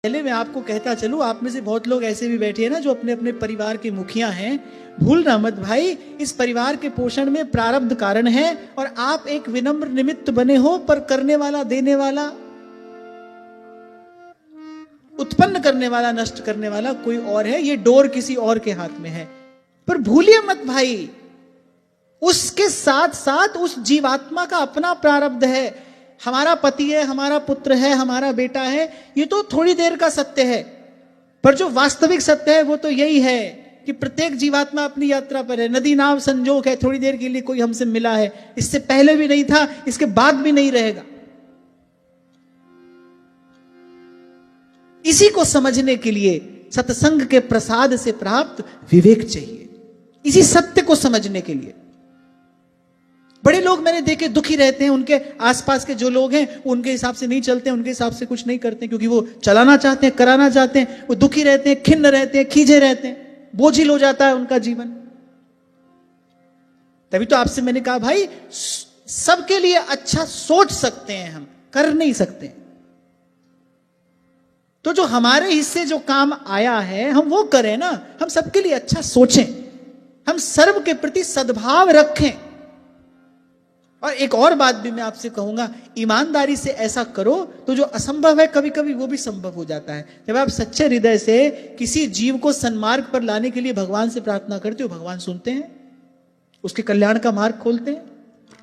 पहले मैं आपको कहता चलूं, आप में से बहुत लोग ऐसे भी बैठे हैं ना जो अपने अपने परिवार के मुखिया हैं। भूलना मत भाई, इस परिवार के पोषण में प्रारब्ध कारण है और आप एक विनम्र निमित्त बने हो, पर करने वाला, देने वाला, उत्पन्न करने वाला, नष्ट करने वाला कोई और है। ये डोर किसी और के हाथ में है। पर भूलिए मत भाई, उसके साथ साथ उस जीवात्मा का अपना प्रारब्ध है। हमारा पति है, हमारा पुत्र है, हमारा बेटा है, ये तो थोड़ी देर का सत्य है। पर जो वास्तविक सत्य है वो तो यही है कि प्रत्येक जीवात्मा अपनी यात्रा पर है। नदी नाव संजोग है, थोड़ी देर के लिए कोई हमसे मिला है, इससे पहले भी नहीं था, इसके बाद भी नहीं रहेगा। इसी को समझने के लिए सत्संग के प्रसाद से प्राप्त विवेक चाहिए। इसी सत्य को समझने के लिए बड़े लोग मैंने देखे दुखी रहते हैं, उनके आसपास के जो लोग हैं उनके हिसाब से नहीं चलते हैं, उनके हिसाब से कुछ नहीं करते हैं, क्योंकि वो चलाना चाहते हैं, कराना चाहते हैं। वो दुखी रहते हैं, खिन्न रहते हैं, खींचे रहते हैं, बोझिल हो जाता है उनका जीवन। तभी तो आपसे मैंने कहा भाई, सबके लिए अच्छा सोच सकते हैं, हम कर नहीं सकते। तो जो हमारे हिस्से जो काम आया है हम वो करें ना। हम सबके लिए अच्छा सोचें, हम सर्व के प्रति सद्भाव रखें। और एक और बात भी मैं आपसे कहूंगा, ईमानदारी से ऐसा करो तो जो असंभव है कभी कभी वो भी संभव हो जाता है। जब आप सच्चे हृदय से किसी जीव को सन्मार्ग पर लाने के लिए भगवान से प्रार्थना करते हो, भगवान सुनते हैं, उसके कल्याण का मार्ग खोलते हैं।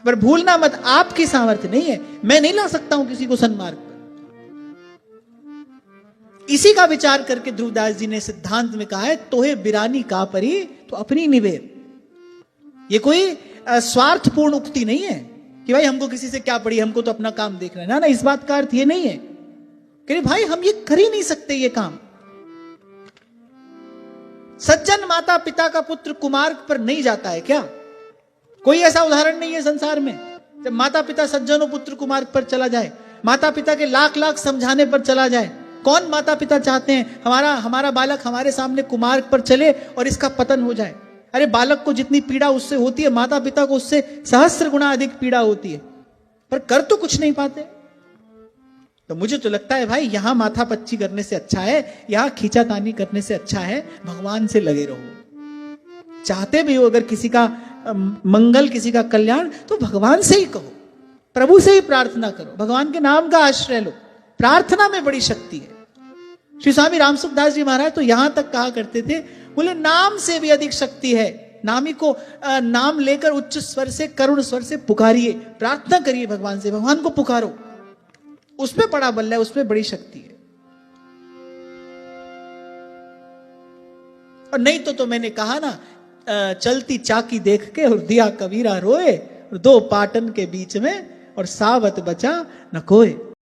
पर भूलना मत, आपकी सामर्थ्य नहीं है, मैं नहीं ला सकता हूं किसी को सन्मार्ग पर। इसी का विचार करके ध्रुवदास जी ने सिद्धांत में कहा है, तोहे बिरानी का परी तो अपनी निवेर। ये कोई स्वार्थपूर्ण उक्ति नहीं है कि भाई हमको किसी से क्या पड़ी, हमको तो अपना काम देखना है। ना, इस बात का अर्थ ये नहीं है कि भाई हम ये कर ही नहीं सकते ये काम। सज्जन माता पिता का पुत्र कुमार्ग पर नहीं जाता है क्या? कोई ऐसा उदाहरण नहीं है संसार में जब माता पिता सज्जनों पुत्र कुमार्ग पर चला जाए, माता पिता के लाख लाख समझाने पर चला जाए। कौन माता पिता चाहते हैं हमारा बालक हमारे सामने कुमार्ग पर चले और इसका पतन हो जाए? अरे बालक को जितनी पीड़ा उससे होती है, माता पिता को उससे सहस्त्र गुना अधिक पीड़ा होती है, पर कर तो कुछ नहीं पाते। तो मुझे तो लगता है भाई, यहां माथा पच्ची करने से अच्छा है, यहां खींचातानी करने से अच्छा है भगवान से लगे रहो। चाहते भी हो अगर किसी का मंगल, किसी का कल्याण, तो भगवान से ही कहो, प्रभु से ही प्रार्थना करो, भगवान के नाम का आश्रय लो। प्रार्थना में बड़ी शक्ति है। श्री स्वामी रामसुखदास जी महाराज तो यहां तक कहा करते थे, बोले नाम से भी अधिक शक्ति है। नामी को नाम लेकर उच्च स्वर से, करुण स्वर से पुकारिए, प्रार्थना करिए भगवान से, भगवान को पुकारो, उसमें बड़ा बल है, उसमें बड़ी शक्ति है। और नहीं तो मैंने कहा ना, चलती चाकी देख के और दिया कबीरा रोए, और दो पाटन के बीच में और सावत बचा न कोई।